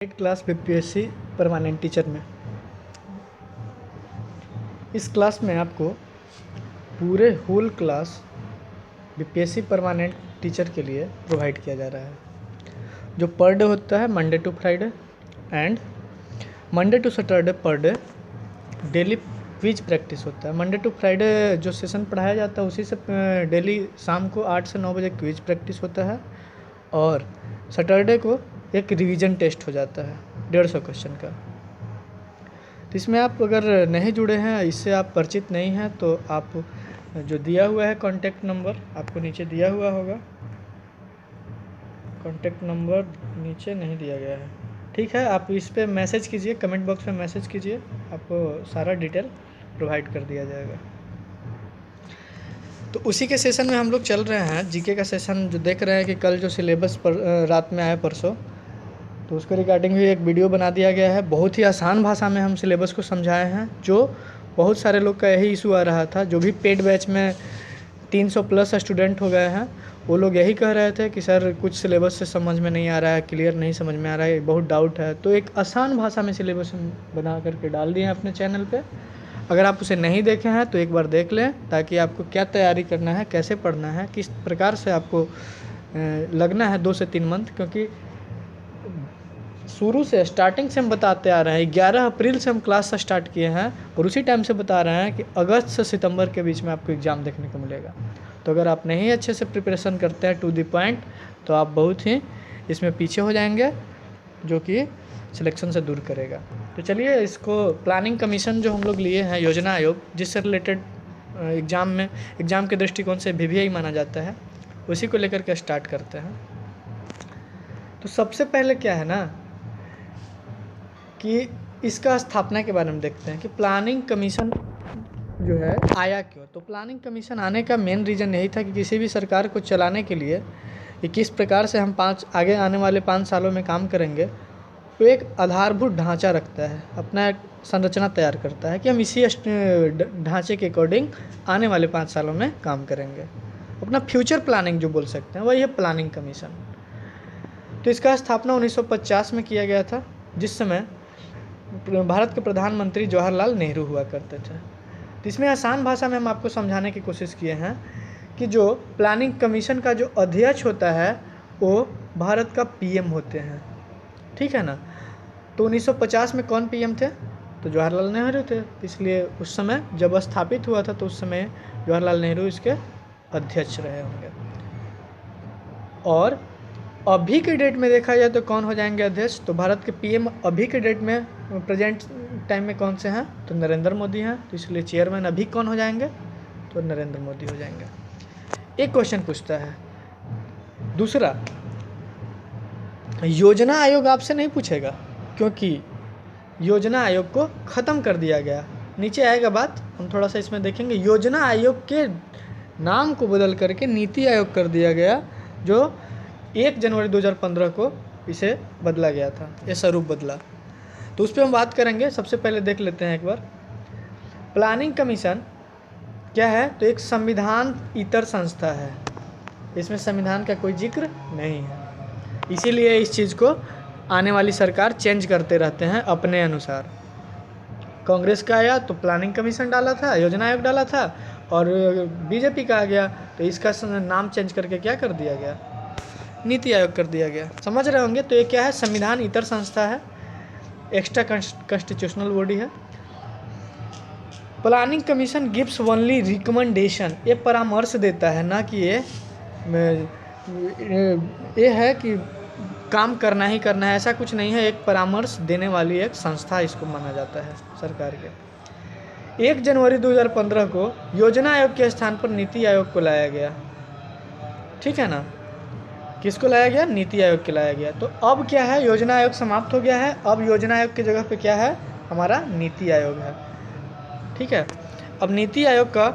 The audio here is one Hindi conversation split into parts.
8 क्लास बीपीएससी परमानेंट टीचर में। इस क्लास में आपको पूरे whole class BPSC permanent teacher के लिए प्रोवाइड किया जा रहा है, जो पर डे होता है Monday to Friday and Monday to Saturday per day daily quiz practice होता है। मंडे टू फ्राइडे जो सेशन पढ़ाया जाता है उसी से डेली शाम को 8 से 9 बजे क्विज प्रैक्टिस होता है और सैटरडे को एक रिवीजन टेस्ट हो जाता है 150 क्वेश्चन का। तो इसमें आप अगर नहीं जुड़े हैं, इससे आप परिचित नहीं हैं, तो आप जो दिया हुआ है कॉन्टैक्ट नंबर आपको नीचे दिया हुआ होगा, कॉन्टैक्ट नंबर नीचे नहीं दिया गया है, ठीक है। आप इस पर मैसेज कीजिए, कमेंट बॉक्स में मैसेज कीजिए, आपको सारा डिटेल प्रोवाइड कर दिया जाएगा। तो उसी के सेशन में हम लोग चल रहे हैं, जीके का सेशन जो देख रहे हैं कि कल जो सिलेबस पर रात में आया परसों, तो उसके रिगार्डिंग भी एक वीडियो बना दिया गया है। बहुत ही आसान भाषा में हम सिलेबस को समझाए हैं, जो बहुत सारे लोग का यही इशू आ रहा था। जो भी पेड बैच में 300 प्लस स्टूडेंट हो गए हैं, वो लोग यही कह रहे थे कि सर कुछ सिलेबस से समझ में नहीं आ रहा है, क्लियर नहीं समझ में आ रहा है, बहुत डाउट है। तो एक आसान भाषा में सिलेबस हम बना करके डाल दिए हैं अपने चैनल पे। अगर आप उसे नहीं देखे हैं तो एक बार देख लें, ताकि आपको क्या तैयारी करना है, कैसे पढ़ना है, किस प्रकार से आपको लगना है 2 से 3 मंथ, क्योंकि शुरू से स्टार्टिंग से हम बताते आ रहे हैं। 11 अप्रैल से हम क्लास स्टार्ट किए हैं और उसी टाइम से बता रहे हैं कि अगस्त से सितंबर के बीच में आपको एग्ज़ाम देखने को मिलेगा। तो अगर आप नहीं अच्छे से प्रिपरेशन करते हैं टू द पॉइंट, तो आप बहुत ही इसमें पीछे हो जाएंगे, जो कि सिलेक्शन से दूर करेगा। तो चलिए, इसको प्लानिंग कमीशन जो हम लोग लिए हैं, योजना आयोग, जिससे रिलेटेड एग्ज़ाम के दृष्टिकोण से VVI माना जाता है, उसी को लेकर के स्टार्ट करते हैं। तो सबसे पहले क्या है ना कि इसका स्थापना के बारे में देखते हैं कि प्लानिंग कमीशन जो है आया क्यों। तो प्लानिंग कमीशन आने का मेन रीज़न यही था कि किसी भी सरकार को चलाने के लिए कि किस प्रकार से हम आगे आने वाले 5 सालों में काम करेंगे, वो एक आधारभूत ढांचा रखता है, अपना एक संरचना तैयार करता है कि हम इसी ढांचे के अकॉर्डिंग आने वाले 5 सालों में काम करेंगे। अपना फ्यूचर प्लानिंग जो बोल सकते हैं, वही है प्लानिंग कमीशन। तो इसका स्थापना 1950 में किया गया था, जिस समय भारत के प्रधानमंत्री जवाहरलाल नेहरू हुआ करते थे। तो इसमें आसान भाषा में हम आपको समझाने की कोशिश किए हैं कि जो प्लानिंग कमीशन का जो अध्यक्ष होता है वो भारत का PM होते हैं, ठीक है ना। तो 1950 में कौन PM थे? तो जवाहरलाल नेहरू थे। इसलिए उस समय जब स्थापित हुआ था, तो उस समय जवाहरलाल नेहरू इसके अध्यक्ष रहे होंगे। और अभी के डेट में देखा जाए तो कौन हो जाएंगे अध्यक्ष? तो भारत के PM अभी के डेट में प्रेजेंट टाइम में कौन से हैं? तो नरेंद्र मोदी हैं। तो इसलिए चेयरमैन अभी कौन हो जाएंगे? तो नरेंद्र मोदी हो जाएंगे। एक क्वेश्चन पूछता है। दूसरा, योजना आयोग आपसे नहीं पूछेगा, क्योंकि योजना आयोग को ख़त्म कर दिया गया। नीचे आएगा बात, हम थोड़ा सा इसमें देखेंगे। योजना आयोग के नाम को बदल करके नीति आयोग कर दिया गया, जो 1 जनवरी 2015 को इसे बदला गया था, ये स्वरूप बदला। तो उस पर हम बात करेंगे। सबसे पहले देख लेते हैं एक बार प्लानिंग कमीशन क्या है। तो एक संविधान इतर संस्था है, इसमें संविधान का कोई जिक्र नहीं है, इसीलिए इस चीज़ को आने वाली सरकार चेंज करते रहते हैं अपने अनुसार। कांग्रेस का आया तो प्लानिंग कमीशन डाला था, योजना आयोग डाला था, और BJP का आ गया तो इसका नाम चेंज करके क्या कर दिया गया? नीति आयोग कर दिया गया। समझ रहे होंगे। तो ये क्या है? संविधान इतर संस्था है, एक्स्ट्रा कॉन्स्टिट्यूशनल बॉडी है। Planning commission gives only recommendation, ये परामर्श देता है, ना कि ये है कि काम करना ही करना है, ऐसा कुछ नहीं है। एक परामर्श देने वाली एक संस्था इसको माना जाता है सरकार के। 1 जनवरी 2015 को योजना आयोग के स्थान पर नीति आयोग को लाया गया, ठीक है ना। किसको लाया गया? नीति आयोग के लाया गया। तो अब क्या है? योजना आयोग समाप्त हो गया है, अब योजना आयोग की जगह पे क्या है? हमारा नीति आयोग है, ठीक है। अब नीति आयोग का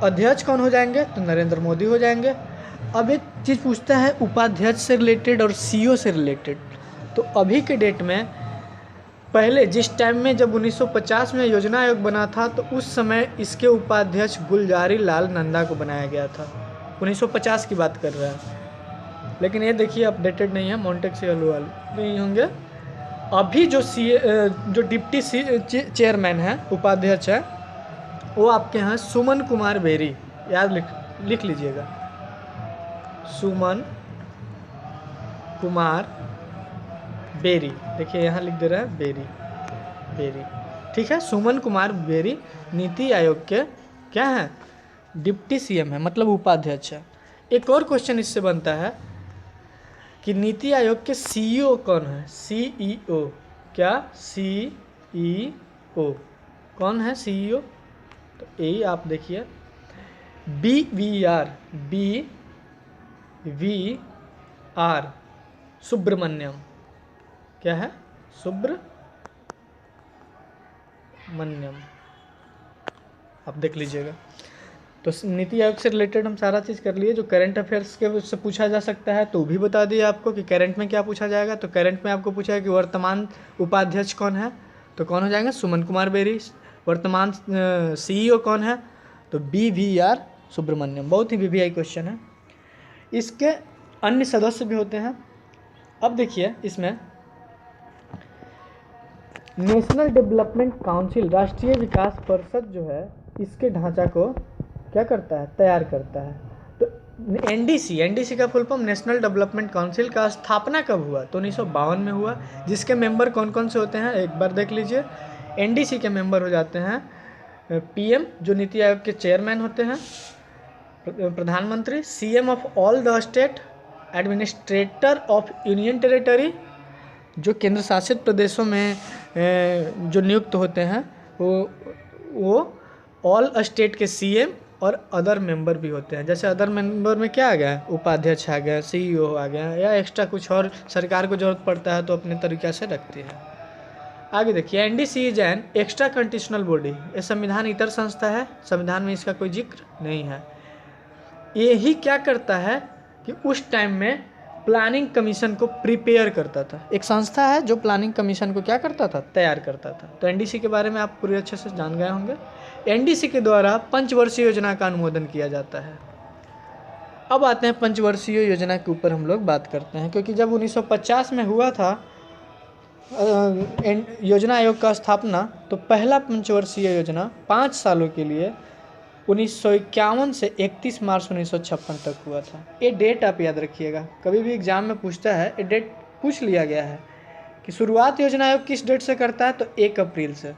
अध्यक्ष कौन हो जाएंगे? तो नरेंद्र मोदी हो जाएंगे। अब एक चीज़ पूछता है उपाध्यक्ष से रिलेटेड और CEO से रिलेटेड। तो अभी के डेट में, पहले जिस टाइम में जब 1950 में योजना आयोग बना था, तो उस समय इसके उपाध्यक्ष गुलजारी लाल नंदा को बनाया गया था। 1950 की बात कर रहा है। लेकिन ये देखिए अपडेटेड नहीं है, मोंटेक्सियोलो वाले नहीं होंगे। अभी जो जो डिप्टी चेयरमैन है, उपाध्यक्ष है, वो आपके यहाँ सुमन कुमार बेरी, याद लिख लीजिएगा, सुमन कुमार बेरी, देखिए यहाँ लिख दे रहा है बेरी, ठीक है। सुमन कुमार बेरी नीति आयोग के क्या है, डिप्टी सीएम है, मतलब उपाध्यक्ष है। एक और क्वेश्चन इससे बनता है कि नीति आयोग के सीईओ कौन है, सीईओ, क्या सीईओ कौन है सीईओ, तो यही आप देखिए BVR सुब्रमण्यम, क्या है, सुब्रमण्यम, आप देख लीजिएगा। तो नीति आयोग से रिलेटेड हम सारा चीज़ कर लिए। जो करंट अफेयर्स के उससे पूछा जा सकता है तो भी बता दिए आपको कि करंट में क्या पूछा जाएगा। तो करंट में आपको पूछा है कि वर्तमान उपाध्यक्ष कौन है, तो कौन हो जाएगा, सुमन कुमार बेरी। वर्तमान सीईओ कौन है, तो BVR सुब्रमण्यम। बहुत ही VVI क्वेश्चन है। इसके अन्य सदस्य भी होते हैं। अब देखिए इसमें नेशनल डेवलपमेंट काउंसिल, राष्ट्रीय विकास परिषद जो है, इसके ढांचा को क्या करता है, तैयार करता है। तो NDC का full form national development council का स्थापना कब हुआ, तो 1952 में हुआ। जिसके मेंबर कौन कौन से होते हैं एक बार देख लीजिए। NDC के मेंबर हो जाते हैं PM जो नीति आयोग के चेयरमैन होते हैं, प्रधानमंत्री, CM of all the state, administrator of union territory जो केंद्र शासित प्रदेशों में जो नियुक्त होते हैं, वो ऑल स्टेट के CM और अदर मेंबर भी होते हैं। जैसे अदर मेंबर में क्या आ गया, उपाध्यक्ष आ गया, CEO आ गया, या एक्स्ट्रा कुछ और सरकार को जरूरत पड़ता है तो अपने तरीक़े से रखती है। आगे देखिए NDC is an extra constitutional body, ये संविधान इतर संस्था है, संविधान में इसका कोई जिक्र नहीं है। यही क्या करता है कि उस टाइम में प्लानिंग कमीशन को प्रिपेयर करता था। एक संस्था है जो प्लानिंग कमीशन को क्या करता था, तैयार करता था। तो NDC के बारे में आप पूरे अच्छे से जान गए होंगे। NDC के द्वारा पंचवर्षीय योजना का अनुमोदन किया जाता है। अब आते हैं पंचवर्षीय योजना के ऊपर हम लोग बात करते हैं, क्योंकि जब 1950 में हुआ था योजना आयोग का स्थापना, तो पहला पंचवर्षीय योजना 5 सालों के लिए 1951 से 31 मार्च 1956 तक हुआ था। ये डेट आप याद रखिएगा, कभी भी एग्जाम में पूछता है, ये डेट पूछ लिया गया है कि शुरुआत योजना आयोग किस डेट से करता है, तो 1 अप्रैल से,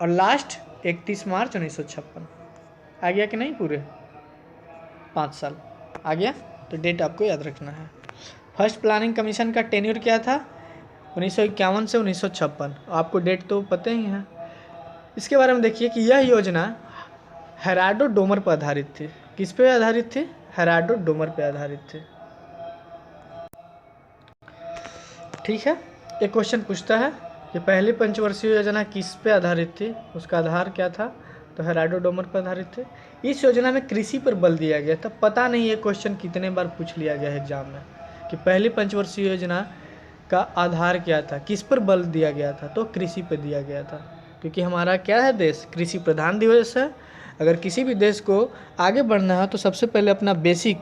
और लास्ट 31 मार्च 1956। आ गया कि नहीं, पूरे 5 साल आ गया। तो डेट आपको याद रखना है। फर्स्ट प्लानिंग कमीशन का टेन्योर क्या था, 1951 से 1956। आपको डेट तो पता ही है। इसके बारे में देखिए कि यह योजना हेराल्डो डोमर पर आधारित थी। किस पे आधारित थी, हेराल्डो डोमर पे आधारित थी। ठीक है, एक क्वेश्चन पूछता है कि पहली पंचवर्षीय योजना किस पे आधारित थी, उसका आधार क्या था, तो हेराल्डो डोमर पर आधारित थे। इस योजना में कृषि पर बल दिया गया था। पता नहीं ये क्वेश्चन कितने बार पूछ लिया गया है एग्जाम में कि पहली पंचवर्षीय योजना का आधार क्या था, किस पर बल दिया गया था, तो कृषि पर दिया गया था। क्योंकि हमारा क्या है, देश कृषि प्रधान देश है। अगर किसी भी देश को आगे बढ़ना है तो सबसे पहले अपना बेसिक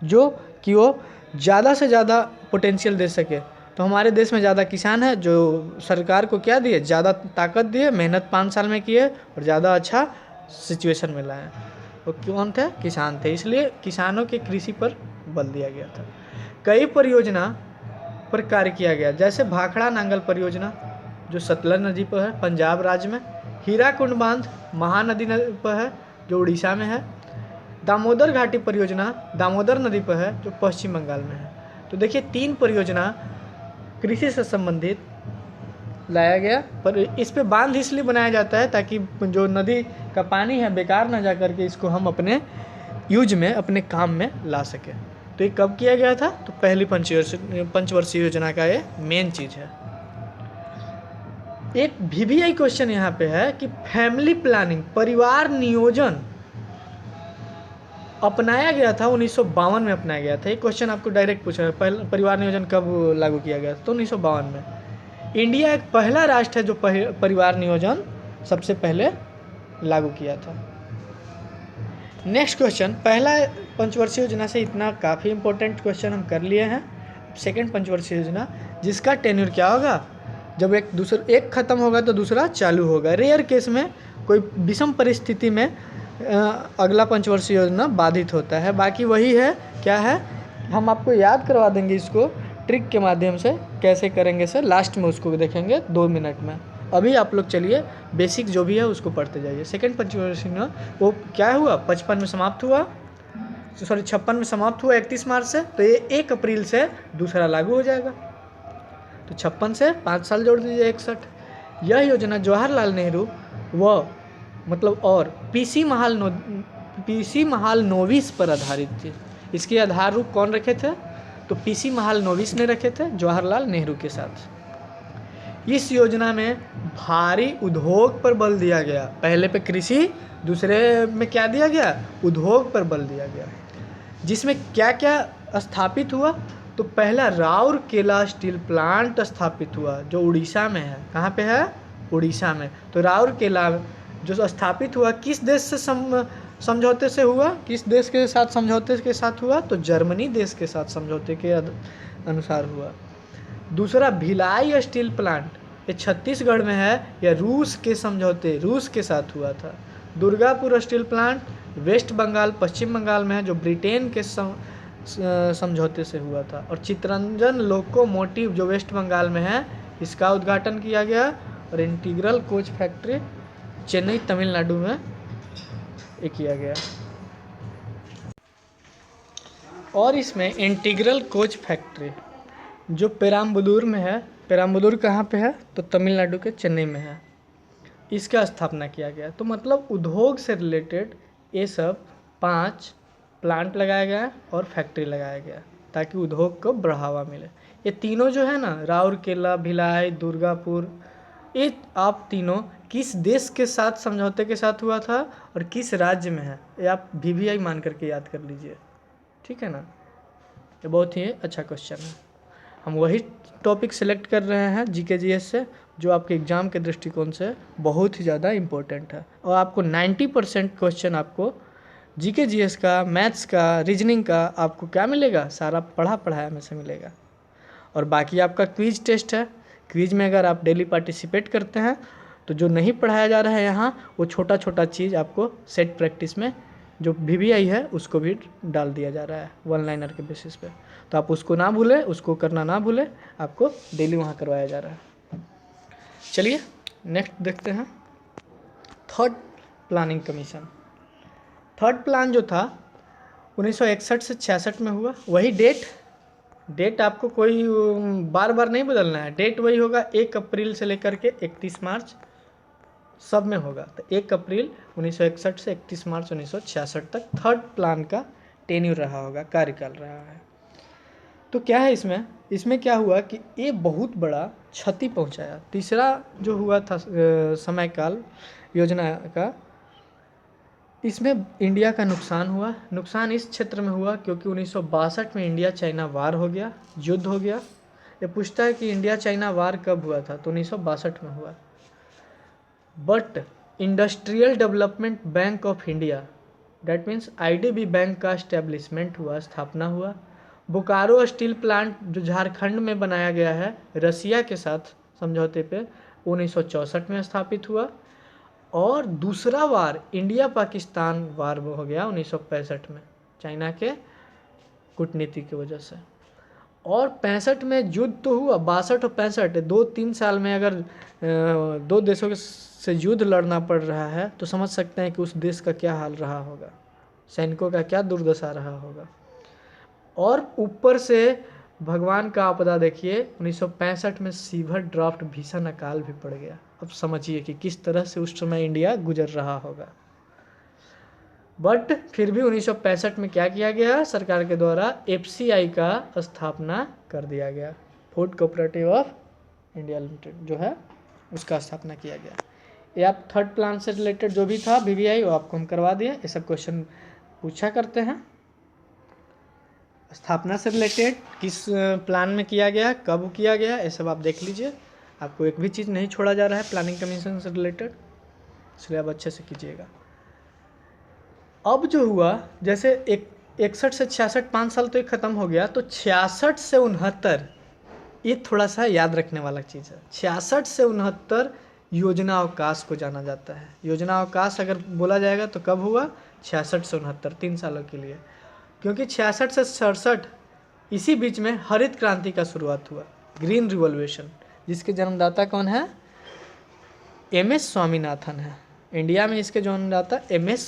जो कि वो ज़्यादा से ज़्यादा पोटेंशियल दे सके। तो हमारे देश में ज़्यादा किसान है जो सरकार को क्या दिए, ज़्यादा ताकत दिए, मेहनत 5 साल में किए और ज़्यादा अच्छा सिचुएशन में लाए। वो कौन थे, किसान थे। इसलिए किसानों के कृषि पर बल दिया गया था। कई परियोजना पर कार्य किया गया, जैसे भाखड़ा नांगल परियोजना जो सतलज नदी पर है पंजाब राज्य में, हीराकुंड बांध महानदी पर है जो उड़ीसा में है, दामोदर घाटी परियोजना दामोदर नदी पर है जो पश्चिम बंगाल में है। तो देखिए 3 परियोजना कृषि से संबंधित लाया गया। पर इस पे बांध इसलिए बनाया जाता है ताकि जो नदी का पानी है बेकार ना जा करके इसको हम अपने यूज में, अपने काम में ला सके। तो ये कब किया गया था, तो पहली पंचवर्षीय योजना का ये मेन चीज़ है। एक VVI क्वेश्चन यहाँ पे है कि फैमिली प्लानिंग, परिवार नियोजन अपनाया गया था 1952 में अपनाया गया था। ये क्वेश्चन आपको डायरेक्ट पूछा है, परिवार नियोजन कब लागू किया गया था, तो 1952 में। इंडिया एक पहला राष्ट्र है जो परिवार नियोजन सबसे पहले लागू किया था। नेक्स्ट क्वेश्चन, पहला पंचवर्षीय योजना से इतना काफ़ी इंपॉर्टेंट क्वेश्चन हम कर लिए हैं। सेकंड पंचवर्षीय योजना जिसका टेन्योर क्या होगा, जब एक ख़त्म होगा तो दूसरा चालू होगा। रेयर केस में कोई विषम परिस्थिति में अगला पंचवर्षीय योजना बाधित होता है। बाकी वही है, क्या है, हम आपको याद करवा देंगे इसको ट्रिक के माध्यम से, कैसे करेंगे सर लास्ट में उसको देखेंगे 2 मिनट में। अभी आप लोग चलिए बेसिक जो भी है उसको पढ़ते जाइए। सेकंड पंचवर्षीय योजना वो क्या हुआ, 55 में समाप्त हुआ, 56 में समाप्त हुआ 31 मार्च से, तो ये 1 अप्रैल से दूसरा लागू हो जाएगा। तो 56 से 5 साल जोड़ दीजिए 61। यह योजना जवाहरलाल नेहरू व मतलब और पीसी महालनोबिस पर आधारित थी। इसके आधार रूप कौन रखे थे, तो पीसी महालनोबिस ने रखे थे जवाहरलाल नेहरू के साथ। इस योजना में भारी उद्योग पर बल दिया गया। पहले पे कृषि, दूसरे में क्या दिया गया, उद्योग पर बल दिया गया। जिसमें क्या क्या स्थापित हुआ, तो पहला राउरकेला स्टील प्लांट स्थापित हुआ जो उड़ीसा में है। कहाँ पे है, उड़ीसा में। तो राउरकेला जो स्थापित हुआ किस देश से समझौते से हुआ, किस देश के साथ समझौते के साथ हुआ, तो जर्मनी देश के साथ समझौते के अनुसार हुआ। दूसरा भिलाई स्टील प्लांट, ये छत्तीसगढ़ में है, यह रूस के साथ हुआ था। Durgapur steel plant West Bengal Paschim Bengal में है, जो ब्रिटेन के समझौते से हुआ था। और चितरंजन लोकोमोटिव जो वेस्ट बंगाल में है, इसका उद्घाटन किया गया। और integral coach factory Chennai Tamil Nadu में किया गया। और इसमें इंटीग्रल कोच फैक्ट्री जो पेराम्बलूर में है, पेराम्बलूर कहाँ पे है, तो तमिलनाडु के चेन्नई में है, इसका स्थापना किया गया। तो मतलब उद्योग से रिलेटेड ये सब 5 प्लांट लगाया गया और फैक्ट्री लगाया गया ताकि उद्योग को बढ़ावा मिले। ये तीनों जो है ना, राउरकेला, भिलाई, दुर्गापुर, ये आप तीनों किस देश के साथ समझौते के साथ हुआ था और किस राज्य में है, ये आप VVI मान करके याद कर लीजिए, ठीक है ना। ये बहुत ही अच्छा क्वेश्चन है। हम वही टॉपिक सेलेक्ट कर रहे हैं GK GS से जो आपके एग्ज़ाम के दृष्टिकोण से बहुत ही ज़्यादा इम्पोर्टेंट है। और आपको 90% क्वेश्चन आपको GK GS का, मैथ्स का, रीजनिंग का आपको क्या मिलेगा, सारा पढ़ाया में से मिलेगा। और बाकी आपका क्विज टेस्ट है। क्विज में अगर आप डेली पार्टिसिपेट करते हैं तो जो नहीं पढ़ाया जा रहा है यहाँ, वो छोटा छोटा चीज़ आपको सेट प्रैक्टिस में जो VVI है उसको भी डाल दिया जा रहा है 1 लाइनर के बेसिस पे। तो आप उसको ना भूलें, उसको करना ना भूलें, आपको डेली वहाँ करवाया जा रहा है। चलिए नेक्स्ट देखते हैं। Third planning commission. Third plan जो था 1961 से 66 में हुआ। वही डेट आपको कोई बार बार नहीं बदलना है, डेट वही होगा 1 अप्रैल से लेकर के 31 मार्च सब में होगा। तो 1 अप्रैल 1961 से 31 मार्च 1966 तक थर्ड प्लान का टेन्यूर रहा होगा, कार्यकाल रहा है। तो क्या है इसमें क्या हुआ कि ये बहुत बड़ा क्षति पहुंचाया। तीसरा जो हुआ था समयकाल योजना का, इसमें इंडिया का नुकसान हुआ। नुकसान इस क्षेत्र में हुआ क्योंकि 1962 में इंडिया चाइना वार हो गया, युद्ध हो गया। ये पूछता है कि इंडिया चाइना वार कब हुआ था, तो 1962 में हुआ। But industrial development bank of India, that means IDB bank का इस्टेब्लिशमेंट हुआ, स्थापना हुआ। बोकारो स्टील प्लांट जो झारखंड में बनाया गया है रसिया के साथ समझौते पे, 1964 में स्थापित हुआ। और दूसरा वार इंडिया पाकिस्तान वार हो गया 1965 में, चाइना के कूटनीति की वजह से। और 65 में युद्ध तो हुआ, 62 और 65 2-3 साल में अगर 2 देशों से युद्ध लड़ना पड़ रहा है तो समझ सकते हैं कि उस देश का क्या हाल रहा होगा, सैनिकों का क्या दुर्दशा रहा होगा। और ऊपर से भगवान का आपदा देखिए, 1965 में सीवर ड्राफ्ट भीषण अकाल भी पड़ गया। अब समझिए कि किस तरह से उस समय इंडिया गुजर रहा होगा। बट फिर भी 1965 में क्या किया गया, सरकार के द्वारा FCI का स्थापना कर दिया गया, food cooperative of India limited जो है उसका स्थापना किया गया। ये आप थर्ड प्लान से रिलेटेड जो भी था VVI वो आपको हम करवा दिए। ये सब क्वेश्चन पूछा करते हैं। स्थापना से रिलेटेड किस प्लान में किया गया, कब किया गया, ये सब आप देख लीजिए। आपको एक भी चीज़ नहीं छोड़ा जा रहा है प्लानिंग कमीशन से रिलेटेड, इसलिए आप अच्छे से कीजिएगा। अब जो हुआ, जैसे 61 से 66 5 साल तो ये ख़त्म हो गया, तो 66 से 69 ये थोड़ा सा याद रखने वाला चीज़ है। 66 से 69 योजना अवकाश को जाना जाता है। योजना अवकाश अगर बोला जाएगा तो कब हुआ? 66 से 69, 3 सालों के लिए। क्योंकि 66 से 67 इसी बीच में हरित क्रांति का शुरुआत हुआ, ग्रीन रिवॉल्यूशन, जिसके जन्मदाता कौन है? MS स्वामीनाथन है। इंडिया में इसके जन्मदाता MS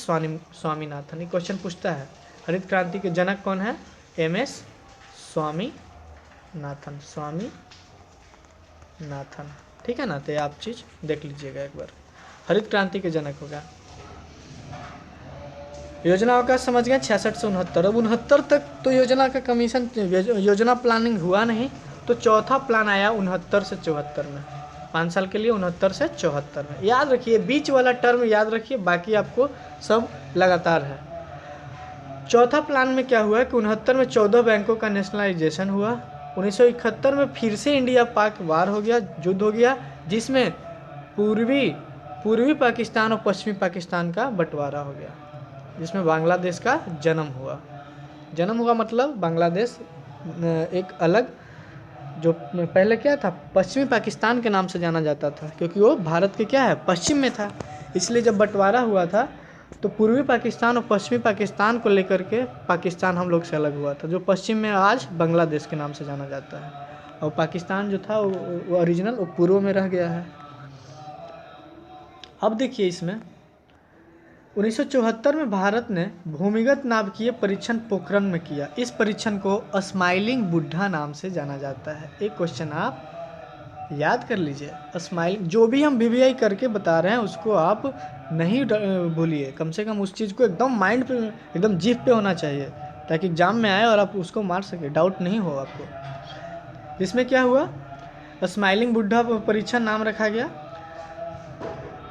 स्वामीनाथन। ये क्वेश्चन पूछता है, हरित क्रांति के जनक कौन है? MS स्वामीनाथन। स्वामीनाथन, ठीक है ना? तो आप चीज़ देख लीजिएगा एक बार, हरित क्रांति के जनक होगा। योजना अवकाश समझ गए 66 से 69। अब 69 तक तो योजना का कमीशन, योजना प्लानिंग हुआ नहीं, तो चौथा प्लान आया 69 से 74 में, 5 साल के लिए 69 से 74 में। याद रखिए, बीच वाला टर्म याद रखिए, बाकी आपको सब लगातार है। चौथा प्लान में क्या हुआ कि 69 में 14 बैंकों का नेशनलाइजेशन हुआ। 1971 में फिर से इंडिया पाक वार हो गया, युद्ध हो गया, जिसमें पूर्वी पाकिस्तान और पश्चिमी पाकिस्तान का बंटवारा हो गया, जिसमें बांग्लादेश का जन्म हुआ। मतलब बांग्लादेश एक अलग, जो पहले क्या था, पश्चिमी पाकिस्तान के नाम से जाना जाता था, क्योंकि वो भारत के क्या है, पश्चिम में था। इसलिए जब बंटवारा हुआ था तो पूर्वी पाकिस्तान और पश्चिमी पाकिस्तान को लेकर के पाकिस्तान हम लोग से अलग हुआ था, जो पश्चिम में आज बांग्लादेश के नाम से जाना जाता है। और पाकिस्तान जो था वो ओरिजिनल वो पूर्व में रह गया है। अब देखिए, इसमें 1974 में भारत ने भूमिगत नाभिकीय परीक्षण पोखरण में किया। इस परीक्षण को स्माइलिंग बुड्ढा नाम से जाना जाता है। एक क्वेश्चन आप याद कर लीजिए, स्माइलिंग, जो भी हम VVI करके बता रहे हैं उसको आप नहीं भूलिए, कम से कम उस चीज़ को एकदम माइंड पे, एकदम जीभ पे होना चाहिए, ताकि एग्जाम में आए और आप उसको मार सके, डाउट नहीं हो आपको। इसमें क्या हुआ, स्माइलिंग बुड्ढा परीक्षण नाम रखा गया।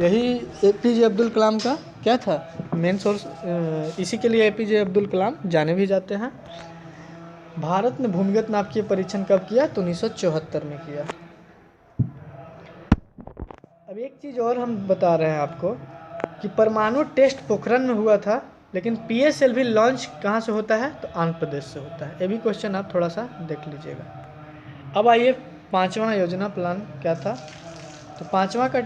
यही APJ अब्दुल कलाम का क्या था, मेन सोर्स, इसी के लिए APJ अब्दुल कलाम जाने भी जाते हैं। भारत ने भूमिगत नाभिकीय परीक्षण कब किया? तो 1974 में किया। अब एक चीज़ और हम बता रहे हैं आपको कि परमाणु टेस्ट पोखरण में हुआ था, लेकिन PSLV लॉन्च कहाँ से होता है? तो आंध्र प्रदेश से होता है। ये भी क्वेश्चन आप थोड़ा सा देख लीजिएगा। अब आइए, 5वां योजना प्लान क्या था? तो 5वां का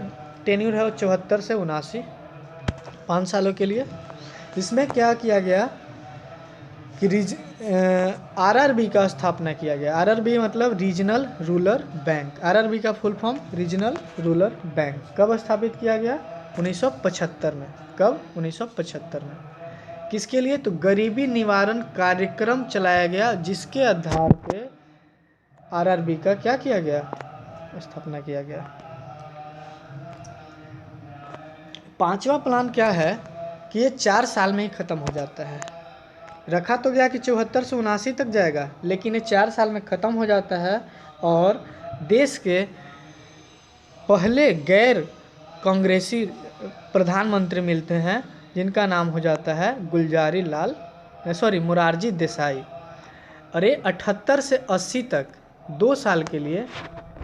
टेन्यूर है 74 से 79, 5 सालों के लिए। इसमें क्या किया गया कि RRB का स्थापना किया गया। RRB मतलब रीजनल रूरल बैंक। RRB का full form regional rural bank. कब स्थापित किया गया? 1975 में। कब? 1975 में। किसके लिए? तो गरीबी निवारण कार्यक्रम चलाया गया, जिसके आधार पे RRB का क्या किया गया? स्थापना किया गया। 5वां प्लान क्या है कि ये 4 साल में ही ख़त्म हो जाता है। रखा तो गया कि 74 से 79 तक जाएगा, लेकिन ये 4 साल में ख़त्म हो जाता है। और देश के पहले गैर कांग्रेसी प्रधानमंत्री मिलते हैं, जिनका नाम हो जाता है मोरारजी देसाई। अरे 78 से 80 तक 2 साल के लिए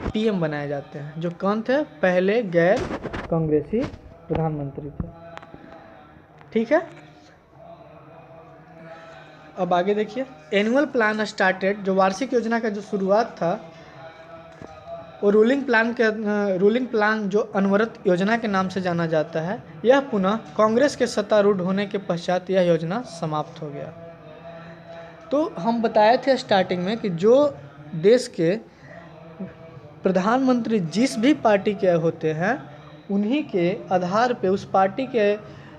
PM बनाए जाते हैं, जो कौन थे? पहले गैर कांग्रेसी प्रधानमंत्री थे। ठीक है, अब आगे देखिए, एनुअल प्लान स्टार्टेड, जो वार्षिक योजना का जो शुरुआत था वो रूलिंग प्लान जो अनवरत योजना के नाम से जाना जाता है। यह पुनः कांग्रेस के सत्तारूढ़ होने के पश्चात यह योजना समाप्त हो गया। तो हम बताए थे स्टार्टिंग में कि जो देश के प्रधानमंत्री जिस भी पार्टी के होते हैं, उन्हीं के आधार पे, उस पार्टी के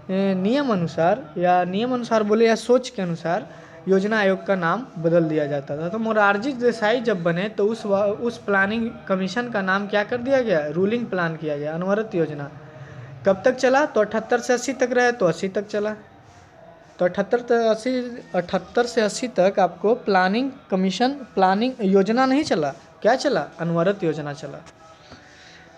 नियम अनुसार बोले या सोच के अनुसार योजना आयोग का नाम बदल दिया जाता था। तो मोरारजी देसाई जब बने तो उस प्लानिंग कमीशन का नाम क्या कर दिया गया? रूलिंग प्लान किया गया, अनवरत योजना। कब तक चला? तो 78 से 80 तक रहे, तो 80 तक चला। तो 78 से 80 तक आपको प्लानिंग कमीशन, प्लानिंग योजना नहीं चला, क्या चला? अनवरत योजना चला।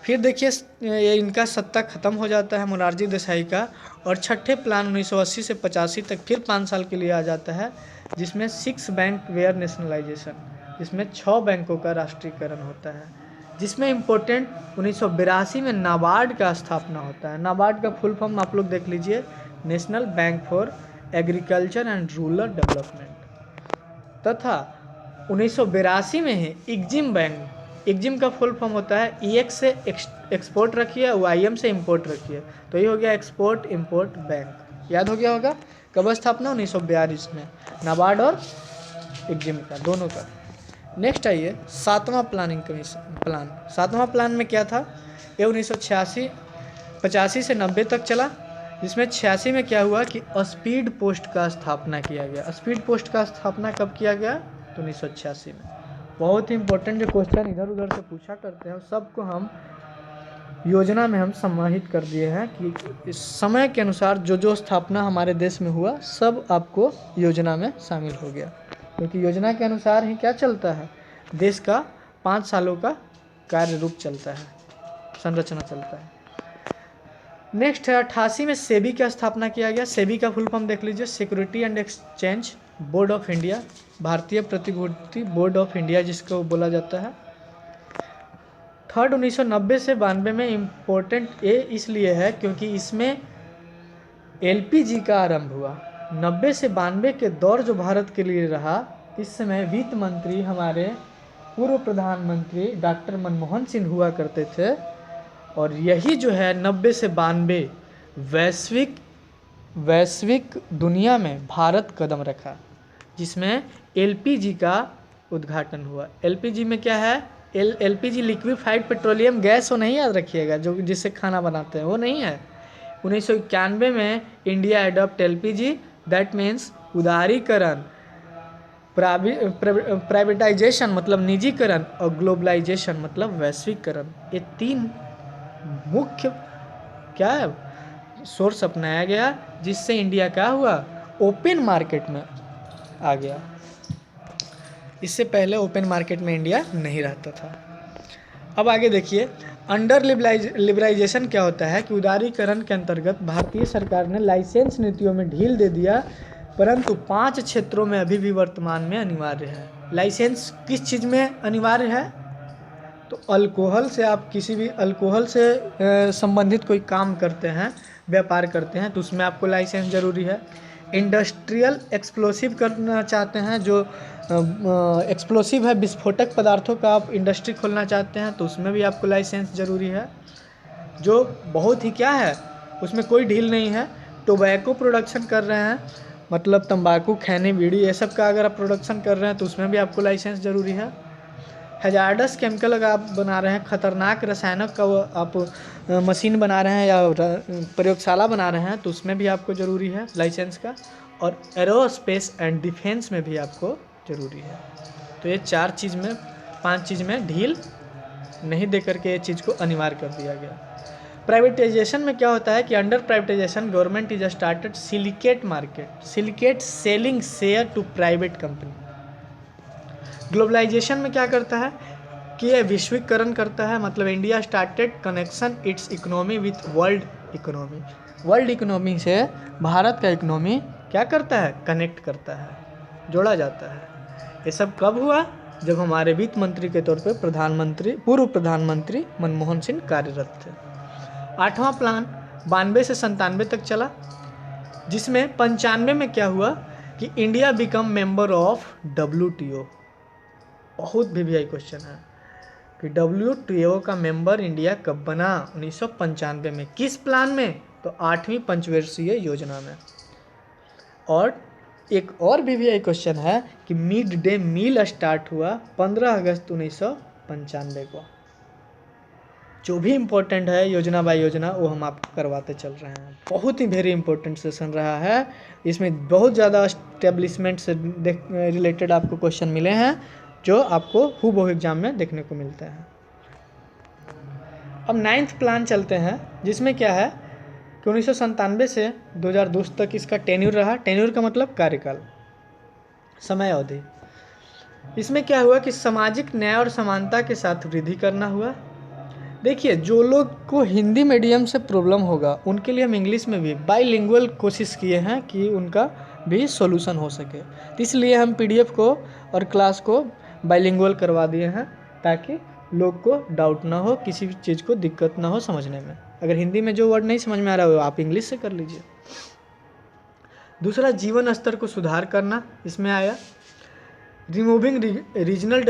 फिर देखिए, ये इनका सत्ता खत्म हो जाता है मोरारजी देसाई का, और छठे प्लान 1980 से 85 तक फिर 5 साल के लिए आ जाता है, जिसमें 6 बैंक वेयर नेशनलाइजेशन, जिसमें 6 बैंकों का राष्ट्रीयकरण होता है। जिसमें इम्पोर्टेंट 1982 में नाबार्ड का स्थापना होता है। नाबार्ड का फुल फॉर्म आप लोग देख लीजिए, national bank for agriculture and rural development, तथा 1982 में ही इग्जिम बैंक, इग्जिम का फुल फॉर्म होता है ईएक्स से एक्सपोर्ट रखिए, वाईएम से इंपोर्ट रखिए, तो ये हो गया एक्सपोर्ट इंपोर्ट बैंक, याद हो गया होगा। कब स्थापना? 1942 में, नाबार्ड और इग्जिम का, दोनों का। नेक्स्ट आइए 7वां प्लानिंग कमीशन प्लान। 7वां प्लान में क्या था? ये 1985 से 90 तक चला, जिसमें 86 में क्या हुआ कि स्पीड पोस्ट का स्थापना किया गया। स्पीड पोस्ट का स्थापना कब किया गया? तो 1986 में। बहुत ही इंपॉर्टेंट जो क्वेश्चन इधर उधर से पूछा करते हैं सबको हम योजना में हम समाहित कर दिए हैं कि इस समय के अनुसार जो जो स्थापना हमारे देश में हुआ सब आपको योजना में शामिल हो गया, क्योंकि योजना के अनुसार ही क्या चलता है, देश का 5 सालों का कार्य रूप चलता है, संरचना चलता है। नेक्स्ट है 88 में सेबी की स्थापना किया गया। सेबी का फुल फॉर्म देख लीजिए, security and exchange board of India, भारतीय प्रतिभूति बोर्ड ऑफ इंडिया जिसको बोला जाता है। थर्ड 1990 से 92 में इम्पोर्टेंट ये इसलिए है क्योंकि इसमें एलपीजी का आरंभ हुआ। 90 से 92 के दौर जो भारत के लिए रहा, इस समय वित्त मंत्री हमारे पूर्व प्रधानमंत्री डॉक्टर मनमोहन सिंह हुआ करते थे, और यही जो है 90 से 92 वैश्विक दुनिया में भारत कदम रखा, जिसमें एलपीजी का उद्घाटन हुआ। एलपीजी में क्या है? एलपीजी लिक्विफाइड पेट्रोलियम गैस, वो नहीं याद रखिएगा, जो जिससे खाना बनाते हैं, वो नहीं है। 1991 में India adopt LPG, that means उदारीकरण, प्राइवेटाइजेशन मतलब निजीकरण, और ग्लोबलाइजेशन मतलब वैश्वीकरण। ये 3 मुख्य क्या है सोर्स अपनाया गया, जिससे इंडिया क्या हुआ? ओपन मार्केट में आ गया। इससे पहले ओपन मार्केट में इंडिया नहीं रहता था। अब आगे देखिए, अंडर लिबराइजेशन क्या होता है कि उदारीकरण के अंतर्गत भारतीय सरकार ने लाइसेंस नीतियों में ढील दे दिया, परंतु 5 क्षेत्रों में अभी भी वर्तमान में अनिवार्य है। लाइसेंस किस चीज़ में अनिवार्य है? तो अल्कोहल से, आप किसी भी अल्कोहल से संबंधित कोई काम करते हैं, व्यापार करते हैं, तो उसमें आपको लाइसेंस ज़रूरी है। इंडस्ट्रियल एक्सप्लोसिव करना चाहते हैं, जो एक्सप्लोसिव है, विस्फोटक पदार्थों का आप इंडस्ट्री खोलना चाहते हैं, तो उसमें भी आपको लाइसेंस ज़रूरी है। जो बहुत ही क्या है, उसमें कोई ढील नहीं है। टोबैको प्रोडक्शन कर रहे हैं, मतलब तंबाकू, खैनी, बीड़ी, ये सब का अगर आप प्रोडक्शन कर रहे हैं तो उसमें भी आपको लाइसेंस ज़रूरी है। हैजार्डस केमिकल अगर आप बना रहे हैं, खतरनाक रसायनों का आप मशीन बना रहे हैं या प्रयोगशाला बना रहे हैं, तो उसमें भी आपको ज़रूरी है लाइसेंस का। और एरोस्पेस एंड डिफेंस में भी आपको ज़रूरी है। तो ये 4 चीज़ में, 5 चीज़ में ढील नहीं दे करके ये चीज़ को अनिवार्य कर दिया गया। प्राइवेटाइजेशन में क्या होता है कि under privatisation government is started silicate market, silicate selling share to private company. Globalisation में क्या करता है कि ये विश्वीकरण करता है, मतलब India started connection it's economy with world economy. World economy से भारत का इकोनॉमी क्या करता है? कनेक्ट करता है, जोड़ा जाता है। ये सब कब हुआ? जब हमारे वित्त मंत्री के तौर पे पूर्व प्रधानमंत्री मनमोहन सिंह कार्यरत थे। 8वां प्लान 92 से 97 तक चला, जिसमें 95 में क्या हुआ कि India become member of WTO। बहुत वीवीआई क्वेश्चन है कि WTO का मेंबर इंडिया कब बना? 1995 में। किस प्लान में? तो 8वीं पंचवर्षीय योजना में। और एक और वीवीआई क्वेश्चन है कि मिड डे मील स्टार्ट हुआ 15 अगस्त 1995 को। जो भी इम्पोर्टेंट है योजना बाय योजना, वो हम आपको करवाते चल रहे हैं। बहुत ही वेरी इंपॉर्टेंट सेशन रहा है, इसमें बहुत ज़्यादा एस्टेब्लिशमेंट से रिलेटेड आपको क्वेश्चन मिले हैं, जो आपको हूबहू एग्जाम में देखने को मिलते हैं। अब 9th प्लान चलते हैं, जिसमें क्या है कि 1997 से 2002 तक इसका टेन्यूर रहा। टेन्यूर का मतलब कार्यकाल, समय अवधि। इसमें क्या हुआ कि सामाजिक न्याय और समानता के साथ वृद्धि करना हुआ। देखिए, जो लोग को हिंदी मीडियम से प्रॉब्लम होगा उनके लिए हम इंग्लिश में भी बाइलिंगुअल कोशिश किए हैं कि उनका भी सॉल्यूशन हो सके। तो इसलिए हम PDF को और क्लास को बाइलिंगुअल करवा दिए हैं, ताकि लोग को डाउट ना हो, किसी भी चीज़ को दिक्कत ना हो समझने में। अगर हिंदी में जो वर्ड नहीं समझ में आ रहा हो आप इंग्लिश से कर लीजिए। दूसरा जीवन स्तर को सुधार करना इसमें आया। रिमूविंग रीजनल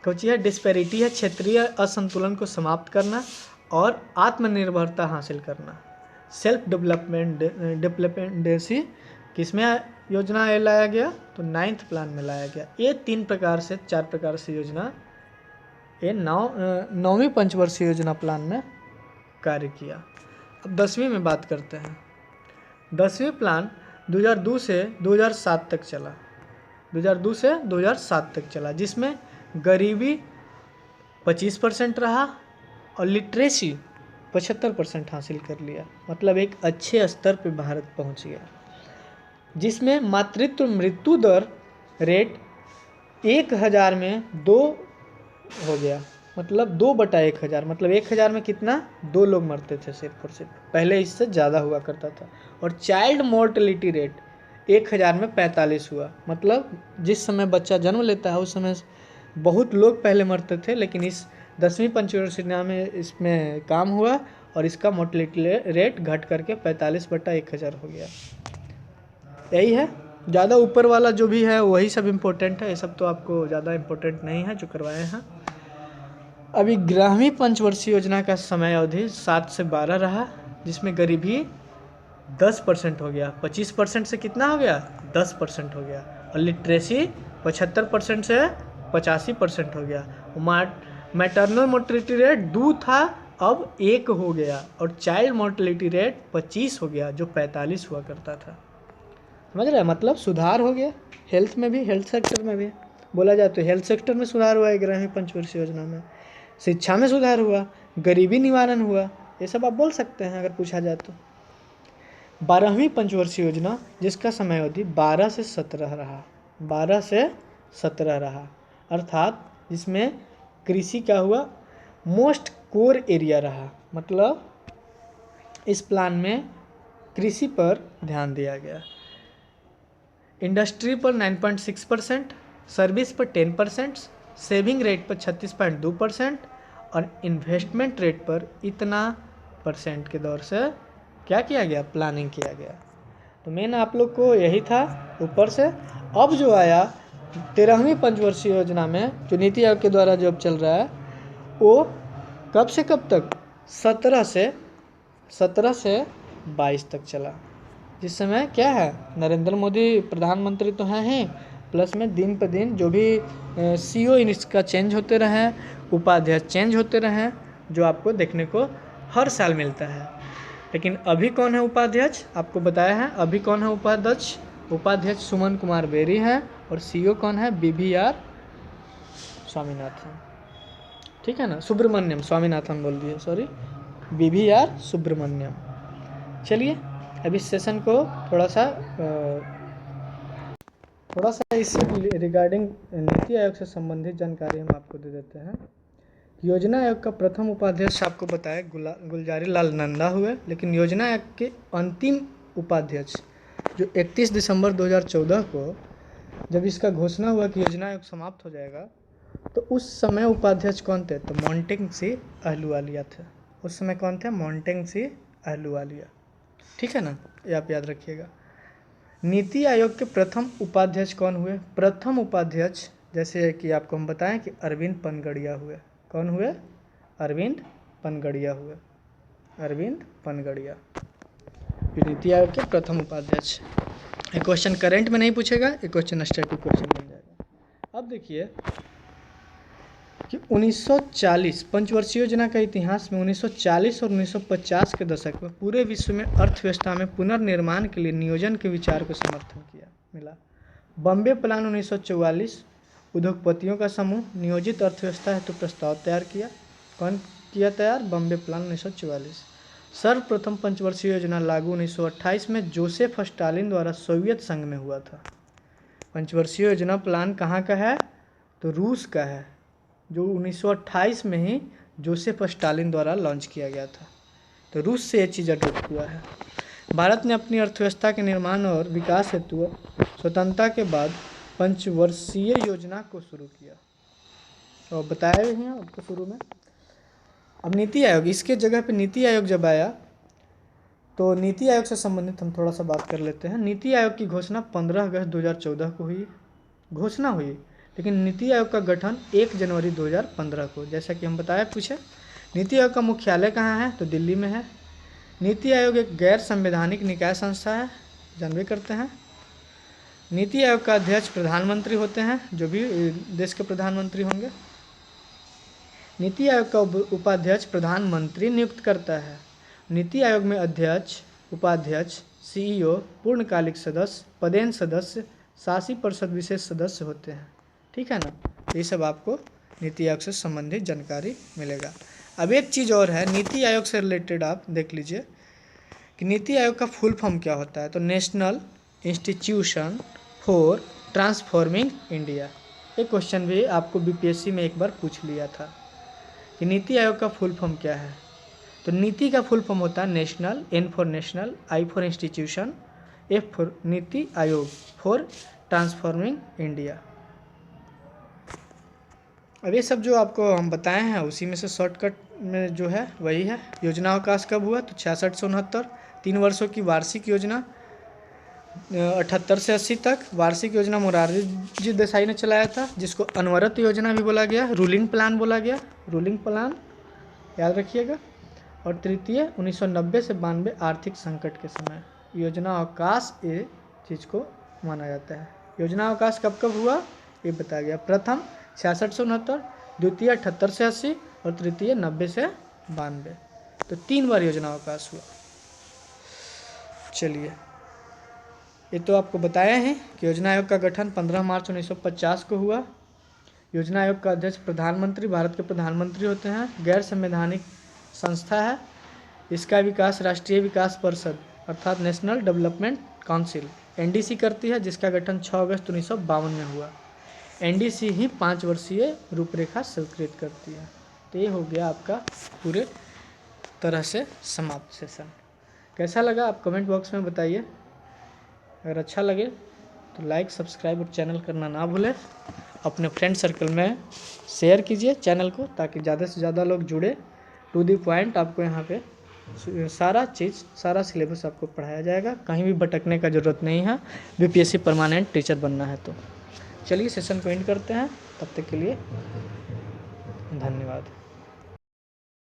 है डिस्पैरिटी है, क्षेत्रीय असंतुलन को समाप्त करना और आत्मनिर्भरता हासिल करना। सेल्फ डिपेंडेंसी किसमें योजना लाया गया, तो 9th प्लान में लाया गया। ये 4 प्रकार से योजना ये 9वीं पंचवर्षीय योजना प्लान में कार्य किया। अब 10वीं में बात करते हैं। 10वीं प्लान 2002 से 2007 तक चला। 2002 से 2007 तक चला, जिसमें गरीबी 25% रहा और लिटरेसी 75% हासिल कर लिया। मतलब एक अच्छे स्तर पे भारत पहुंच गया, जिसमें मातृत्व मृत्यु दर रेट 1000 में 2 हो गया। मतलब 2/1000, मतलब 1000 में कितना, 2 लोग मरते थे सिर्फ और सिर्फ। पहले इससे ज़्यादा हुआ करता था। और चाइल्ड मोर्टेलिटी रेट 1000 में 45 हुआ। मतलब जिस समय बच्चा जन्म लेता है उस समय बहुत लोग पहले मरते थे, लेकिन इस 10वीं पंचवर्षीय योजना में इसमें काम हुआ और इसका मोर्टेलिटी रेट घट करके 45/1000 हो गया। यही है। ज़्यादा ऊपर वाला जो भी है वही सब इम्पोर्टेंट है, ये सब तो आपको ज़्यादा इम्पोर्टेंट नहीं है जो करवाए हैं। अभी 11वीं पंचवर्षीय योजना का समय अवधि 7 से 12 रहा, जिसमें गरीबी 10% हो गया। 25% से कितना हो गया, 10% हो गया। और लिटरेसी 75% से 85% हो गया। मैटरनल मोर्टेलिटी रेट 2 था, अब 1 हो गया। और चाइल्ड मोर्टेलिटी रेट 25 हो गया, जो 45 हुआ करता था। समझ रहे हैं, मतलब सुधार हो गया। हेल्थ में भी, हेल्थ सेक्टर में भी बोला जाए तो हेल्थ सेक्टर में सुधार हुआ है 11वीं पंचवर्षीय योजना में। शिक्षा में सुधार हुआ, गरीबी निवारण हुआ, ये सब आप बोल सकते हैं अगर पूछा जाए तो। 12वीं पंचवर्षीय योजना, जिसका समय अवधि 12 से 17 रहा, 12 से 17 रहा, अर्थात जिसमें कृषि का हुआ मोस्ट कोर एरिया रहा। मतलब इस प्लान में कृषि पर ध्यान दिया गया। इंडस्ट्री पर 9.6%, सर्विस पर 10%, सेविंग रेट पर 36.2% और इन्वेस्टमेंट रेट पर इतना % के दौर से क्या किया गया, प्लानिंग किया गया। तो मेन आप लोग को यही था ऊपर से। अब जो आया 13वीं पंचवर्षीय योजना में, जो नीति आयोग के द्वारा जो अब चल रहा है, वो कब से कब तक, 17 से 22 तक चला। जिस समय क्या है, नरेंद्र मोदी प्रधानमंत्री तो हैं ही, प्लस में दिन पर दिन जो भी CEO इसका चेंज होते रहे, उपाध्यक्ष चेंज होते रहे, जो आपको देखने को हर साल मिलता है। लेकिन अभी कौन है उपाध्यक्ष, आपको बताया है। अभी कौन है उपाध्यक्ष, उपाध्यक्ष सुमन कुमार बेरी है और CEO कौन है, BVR स्वामीनाथन। ठीक है ना, सुब्रमण्यम, स्वामीनाथन बोल दिए, सॉरी, BVR सुब्रमण्यम। चलिए अब इस सेशन को थोड़ा सा इस रिगार्डिंग नीति आयोग से संबंधित जानकारी हम आपको दे देते हैं। योजना आयोग का प्रथम उपाध्यक्ष आपको बताया गुलजारी लाल नंदा हुए, लेकिन योजना आयोग के अंतिम उपाध्यक्ष जो 31 दिसंबर 2014 को जब इसका घोषणा हुआ कि योजना आयोग समाप्त हो जाएगा, तो उस समय उपाध्यक्ष कौन थे, तो मोंटेग सिंह अहलूवालिया थे। उस समय कौन थे, मोंटेग सिंह अहलूवालिया। ठीक है ना, ये आप याद रखिएगा। नीति आयोग के प्रथम उपाध्यक्ष कौन हुए, प्रथम उपाध्यक्ष जैसे कि आपको हम बताएं कि अरविंद पनगड़िया हुए। कौन हुए, अरविंद पनगड़िया हुए, अरविंद पनगड़िया, नीति आयोग के प्रथम उपाध्यक्ष। ये क्वेश्चन करंट में नहीं पूछेगा, ये क्वेश्चन स्टैटिक क्वेश्चन बन जाएगा। अब देखिए कि 1940 पंचवर्षीय योजना का इतिहास में 1940 और 1950 के दशक में पूरे विश्व में अर्थव्यवस्था में पुनर्निर्माण के लिए नियोजन के विचार को समर्थन मिला। बॉम्बे प्लान 1944, उद्योगपतियों का समूह नियोजित अर्थव्यवस्था हेतु प्रस्ताव तैयार किया। कौन किया तैयार, बॉम्बे प्लान 1944। सर्वप्रथम पंचवर्षीय योजना लागू 1928 में जोसेफ स्टालिन द्वारा सोवियत संघ में हुआ था। पंचवर्षीय योजना प्लान कहाँ का है, तो रूस का है, जो 1928 में ही जोसेफ स्टालिन द्वारा लॉन्च किया गया था। तो रूस से ये चीज़ अडॉप्ट हुआ है। भारत ने अपनी अर्थव्यवस्था के निर्माण और विकास हेतु स्वतंत्रता के बाद पंचवर्षीय योजना को शुरू किया, और बताया भी हैं आपको शुरू में। अब नीति आयोग, इसके जगह पे नीति आयोग जब आया तो नीति आयोग से संबंधित हम थोड़ा सा बात कर लेते हैं। नीति आयोग की घोषणा 15 अगस्त 2014 को हुई, घोषणा हुई, लेकिन नीति आयोग का गठन 1 जनवरी 2015 को, जैसा कि हम बताया पूछे। नीति आयोग का मुख्यालय कहाँ है? तो दिल्ली में है। नीति आयोग एक गैर संवैधानिक निकाय संस्था है, जानबे करते हैं। नीति आयोग का अध्यक्ष प्रधानमंत्री होते हैं, जो भी देश के प्रधानमंत्री होंगे। नीति आयोग का उपाध्यक्ष प्रधानमंत्री नियुक्त करता है। नीति आयोग में अध्यक्ष, उपाध्यक्ष, CEO, पूर्णकालिक सदस्य, पदेन सदस्य, शासी परिषद विशेष सदस्य होते हैं। ठीक है ना, ये सब आपको नीति आयोग से संबंधित जानकारी मिलेगा। अब एक चीज़ और है, नीति आयोग से रिलेटेड आप देख लीजिए कि नीति आयोग का फुल फॉर्म क्या होता है। तो national institution for transforming India. ये क्वेश्चन भी आपको BPSC में एक बार पूछ लिया था कि नीति आयोग का फुल फॉर्म क्या है। तो नीति का फुल फॉर्म होता है national, N for national, I for institution, F for NITI Aayog, for transforming India. अब ये सब जो आपको हम बताए हैं उसी में से शॉर्टकट में जो है वही है। योजना अवकाश कब हुआ? तो 66 से 69, 3 वर्षों की वार्षिक योजना, 78 से 80 तक। वार्षिक योजना मोरारजी जी देसाई ने चलाया था, जिसको अनवरत योजना भी बोला गया, रूलिंग प्लान बोला गया, रूलिंग प्लान याद रखिएगा। और तृतीय 1990 से 92 आर्थिक संकट के समय योजना अवकाश ये चीज़ को माना जाता है। योजना अवकाश कब कब हुआ ये बताया गया। प्रथम 66 से 69, द्वितीय 78 से 80 और तृतीय 90 से 92। तो 3 बार योजना अवकाश हुआ। चलिए, ये तो आपको बताया है कि योजना आयोग का गठन 15 मार्च 1950 को हुआ। योजना आयोग का अध्यक्ष प्रधानमंत्री, भारत के प्रधानमंत्री होते हैं। गैर संवैधानिक संस्था है। इसका विकास राष्ट्रीय विकास परिषद अर्थात नेशनल डेवलपमेंट काउंसिल NDC करती है, जिसका गठन 6 अगस्त 1952 में हुआ। NDC ही 5 वर्षीय रूपरेखा स्वीकृत करती है। तो ये हो गया आपका पूरे तरह से समाप्त सेशन। कैसा लगा आप कमेंट बॉक्स में बताइए। अगर अच्छा लगे तो लाइक, सब्सक्राइब और चैनल करना ना भूलें। अपने फ्रेंड सर्कल में शेयर कीजिए चैनल को, ताकि ज़्यादा से ज़्यादा लोग जुड़े। टू द पॉइंट आपको यहाँ पे सारा चीज़, सारा सिलेबस आपको पढ़ाया जाएगा। कहीं भी भटकने का ज़रूरत नहीं है BPSC परमानेंट टीचर बनना है तो। चलिए सेशन को एंड करते हैं, तब तक के लिए धन्यवाद।